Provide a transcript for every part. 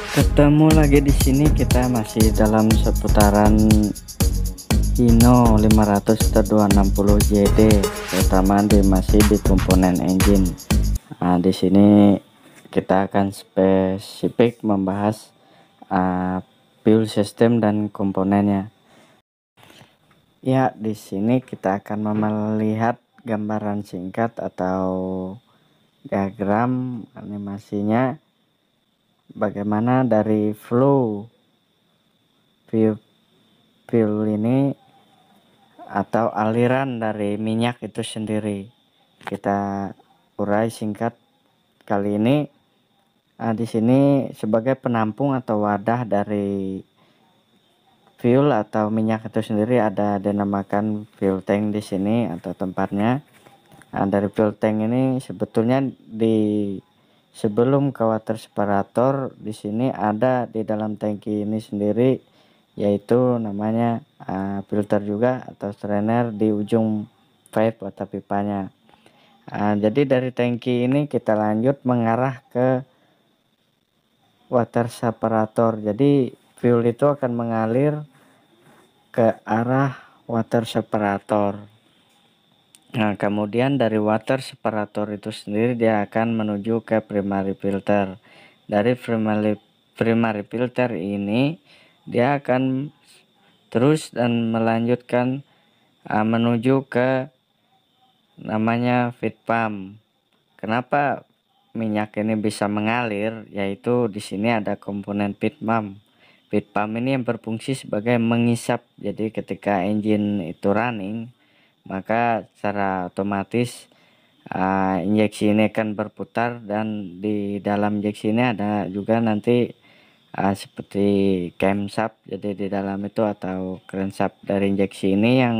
Ketemu lagi di sini, kita masih dalam seputaran Hino 500-260 JD, terutama masih di komponen engine. Nah, di sini kita akan spesifik membahas fuel system dan komponennya. Ya, di sini kita akan melihat gambaran singkat atau diagram animasinya, bagaimana dari flow fuel ini atau aliran dari minyak itu sendiri. Kita urai singkat kali ini. Di sini sebagai penampung atau wadah dari fuel atau minyak itu sendiri ada dinamakan fuel tank di sini atau tempatnya. Dari fuel tank ini sebetulnya sebelum ke water separator, di sini ada di dalam tangki ini sendiri, yaitu namanya filter juga atau strainer di ujung pipe atau pipanya. Jadi dari tangki ini kita lanjut mengarah ke water separator. Jadi fuel itu akan mengalir ke arah water separator. Nah, kemudian dari water separator itu sendiri dia akan menuju ke primary filter. Dari primary filter ini dia akan terus dan melanjutkan menuju ke namanya feed pump. Kenapa minyak ini bisa mengalir? Yaitu di sini ada komponen feed pump. Feed pump ini yang berfungsi sebagai mengisap. Jadi ketika engine itu running, maka secara otomatis injeksi ini akan berputar, dan di dalam injeksi ini ada juga nanti seperti camshaft. Jadi di dalam itu atau crankshaft dari injeksi ini yang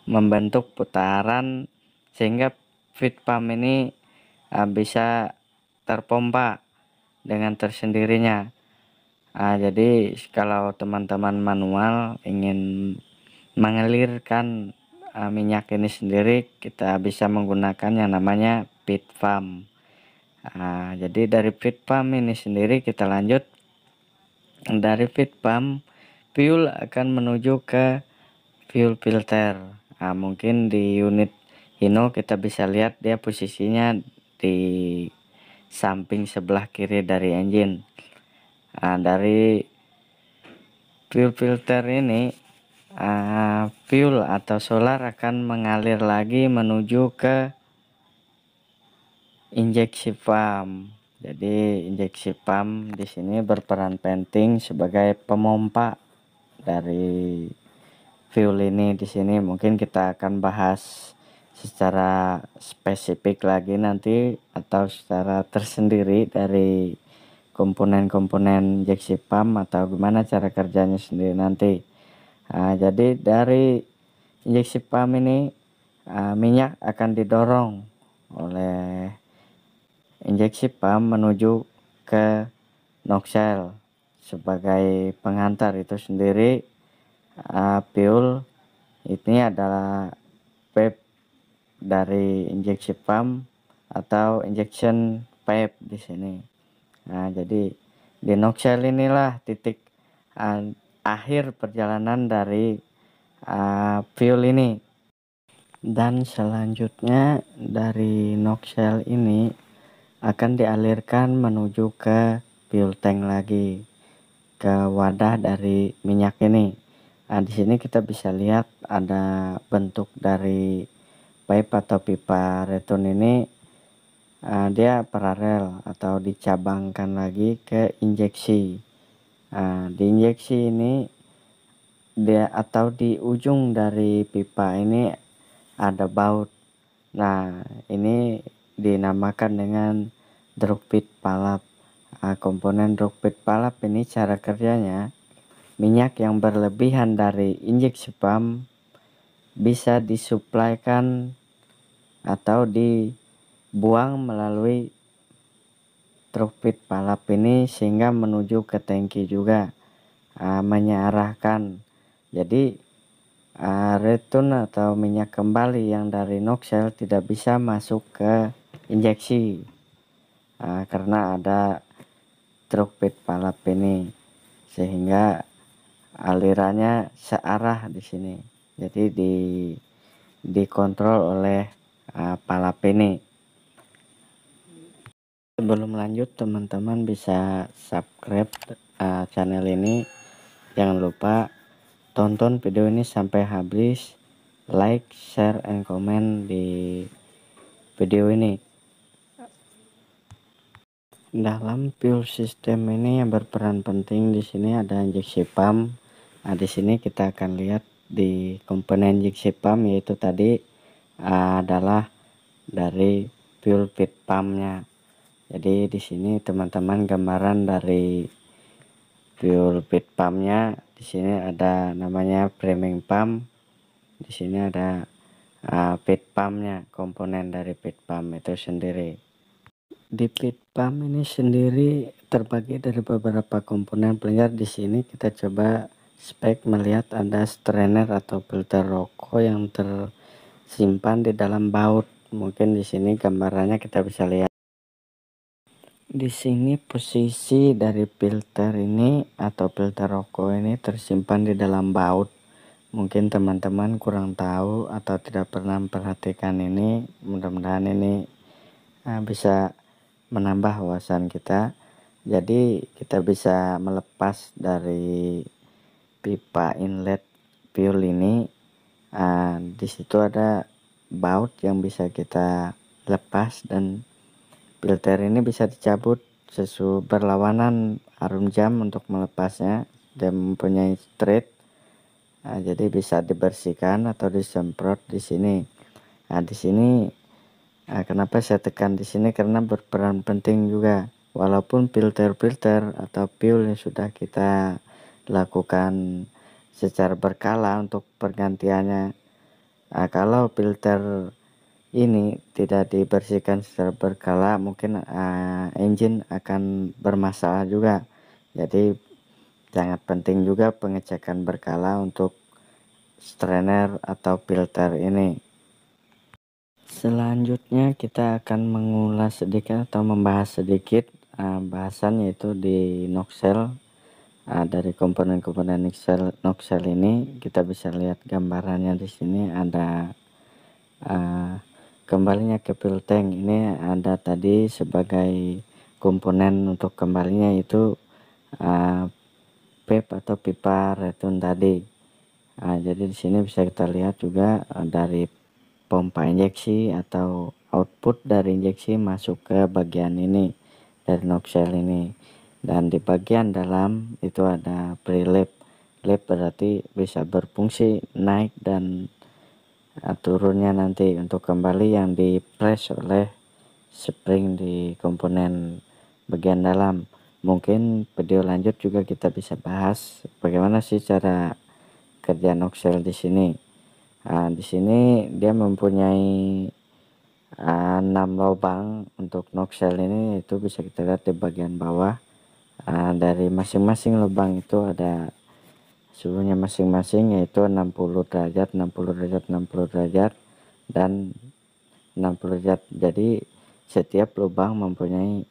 membentuk putaran sehingga feed pump ini bisa terpompa dengan tersendirinya. Jadi kalau teman-teman manual ingin mengalirkan minyak ini sendiri, kita bisa menggunakan yang namanya feed pump. Jadi dari feed pump ini sendiri kita lanjut. Dari feed pump, fuel akan menuju ke fuel filter. Mungkin di unit Hino kita bisa lihat dia posisinya di samping sebelah kiri dari engine. Dari fuel filter ini fuel atau solar akan mengalir lagi menuju ke injeksi pump. Jadi injeksi pump di sini berperan penting sebagai pemompa dari fuel ini. Di sini mungkin kita akan bahas secara spesifik lagi nanti atau secara tersendiri dari komponen-komponen injeksi pump atau gimana cara kerjanya sendiri nanti. Jadi dari injeksi pump ini minyak akan didorong oleh injeksi pump menuju ke nozzle sebagai pengantar itu sendiri. Fuel ini adalah pipe dari injeksi pump atau injection pipe di sini. Jadi di nozzle inilah titik akhir perjalanan dari fuel ini. Dan selanjutnya dari nozzle ini akan dialirkan menuju ke fuel tank lagi, ke wadah dari minyak ini. Di sini kita bisa lihat ada bentuk dari pipe atau pipa return ini. Dia paralel atau dicabangkan lagi ke injeksi. Di injeksi ini dia atau di ujung dari pipa ini ada baut. Ini dinamakan dengan drop feed valve. Komponen drop feed valve ini cara kerjanya, minyak yang berlebihan dari injeksi pump bisa disuplaikan atau dibuang melalui drop feed valve ini sehingga menuju ke tangki juga, mengarahkan. Jadi return atau minyak kembali yang dari nozzle tidak bisa masuk ke injeksi karena ada stroke pit valve ini, sehingga alirannya searah di sini. Jadi dikontrol oleh valve ini. Sebelum lanjut, teman-teman bisa subscribe channel ini. Jangan lupa tonton video ini sampai habis, like, share, and comment di video ini. Dalam fuel system ini yang berperan penting di sini ada injeksi pump. Nah, di sini kita akan lihat di komponen injeksi pump, yaitu tadi adalah dari fuel feed pumpnya. Jadi di sini teman-teman gambaran dari fuel feed pumpnya. Di sini ada namanya priming pump. Di sini ada feed pumpnya, komponen dari feed pump itu sendiri. Di feed pump ini sendiri terbagi dari beberapa komponen penyegar. Di sini kita coba spek melihat ada strainer atau filter rokok yang tersimpan di dalam baut. Mungkin di sini gambarannya kita bisa lihat. Di sini posisi dari filter ini atau filter rokok ini tersimpan di dalam baut. Mungkin teman-teman kurang tahu atau tidak pernah memperhatikan ini. Mudah-mudahan ini bisa menambah wawasan kita. Jadi kita bisa melepas dari pipa inlet fuel ini. Di situ ada baut yang bisa kita lepas, dan filter ini bisa dicabut sesuai berlawanan harum jam untuk melepasnya. Dia mempunyai thread, jadi bisa dibersihkan atau disemprot di sini. Di sini kenapa saya tekan di sini, karena berperan penting juga. Walaupun filter-filter atau fuel yang sudah kita lakukan secara berkala untuk pergantiannya, kalau filter ini tidak dibersihkan secara berkala, mungkin engine akan bermasalah juga. Jadi sangat penting juga pengecekan berkala untuk strainer atau filter ini. Selanjutnya kita akan mengulas sedikit atau membahas sedikit bahasan, yaitu di nozzle. Dari komponen-komponen nozzle ini kita bisa lihat gambarannya. Di sini ada kembalinya ke fuel tank. Ini ada tadi sebagai komponen untuk kembalinya, yaitu PEP atau pipa return tadi. Jadi di sini bisa kita lihat juga dari pompa injeksi atau output dari injeksi masuk ke bagian ini dari nozzle ini, dan di bagian dalam itu ada pre-lap. Lap berarti bisa berfungsi naik dan turunnya nanti untuk kembali yang di press oleh spring di komponen bagian dalam. Mungkin video lanjut juga kita bisa bahas bagaimana sih cara kerja nozzle di sini. Di sini dia mempunyai 6 lubang untuk nozzle ini, itu bisa kita lihat di bagian bawah. Dari masing-masing lubang itu ada suhunya masing-masing, yaitu 60 derajat, 60 derajat, 60 derajat, dan 60 derajat. Jadi setiap lubang mempunyai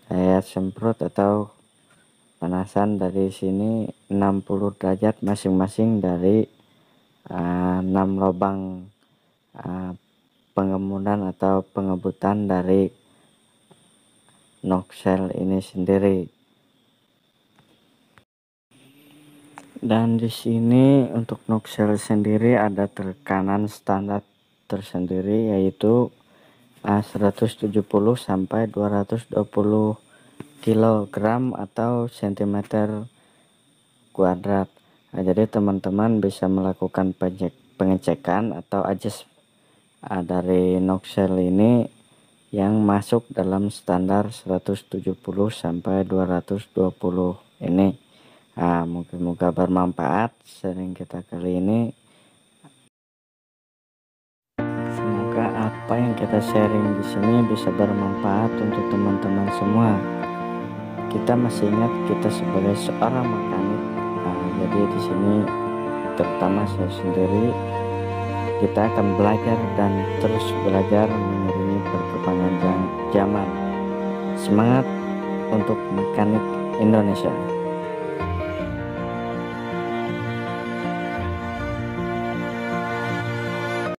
daya semprot atau panasan dari sini 60 derajat masing-masing dari 6 lubang pengemudan atau pengebutan dari nozzle ini sendiri. Dan di sini untuk nozzle sendiri ada tekanan standar tersendiri, yaitu 170 sampai 220 kilogram atau cm². Jadi teman-teman bisa melakukan pengecekan atau adjust dari nozzle ini yang masuk dalam standar 170 sampai 220 ini. Moga-moga bermanfaat sharing kita kali ini. Semoga apa yang kita sharing di sini bisa bermanfaat untuk teman-teman semua. Kita masih ingat kita sebagai seorang mekanik. Jadi di sini terutama saya sendiri, kita akan belajar dan terus belajar mengiringi perkembangan zaman. Semangat untuk mekanik Indonesia.